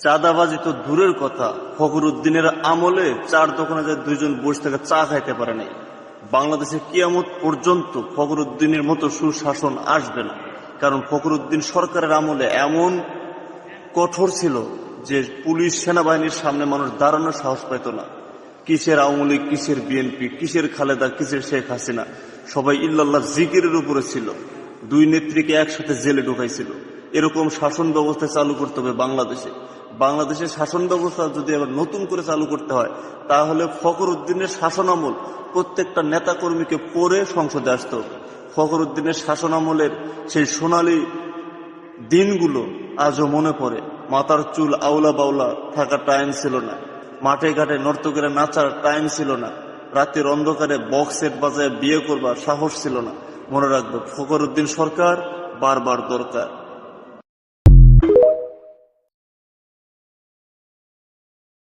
চাঁদাবাজি তো দূরের কথা, ফখরুদ্দিনের আমলে চার দোকানে যায় দুইজন বসে থেকে চা খাইতে পারে নাই। বাংলাদেশে কিয়ামত পর্যন্ত ফখরুদ্দিনের মতো সুশাসন আসবে না, কারণ ফখরুদ্দিন সরকারের আমলে এমন কঠোর ছিল যে পুলিশ সেনাবাহিনীর সামনে মানুষ দাঁড়ানোর সাহস পাইত না। কিসের আওয়ামী লীগ, কিসের বিএনপি, কিসের খালেদা, কিসের শেখ হাসিনা, সবাই ইল্লাল্লাহ জিকিরের উপরে ছিল। দুই নেত্রীকে একসাথে জেলে ঢুকাইছিল। এরকম শাসন ব্যবস্থা চালু করতে হবে বাংলাদেশে। বাংলাদেশের শাসন ব্যবস্থা যদি আবার নতুন করে চালু করতে হয়, তাহলে ফখরুদ্দিনের শাসনামল প্রত্যেকটা নেতাকর্মীকে পড়ে সংসদে আসতে হবে। ফখরুদ্দিনের শাসনামলের সেই সোনালী দিনগুলো আজও মনে পড়ে। মাথার চুল আউলা বাউলা থাকার টাইম ছিল না, মাঠে ঘাটে নর্তকীরা নাচার টাইম ছিল না, রাতের অন্ধকারে বক্স সেট বাজায় বিয়ে করবার সাহস ছিল না। মনে রাখবে, ফখরুদ্দিন সরকার বারবার দরকার।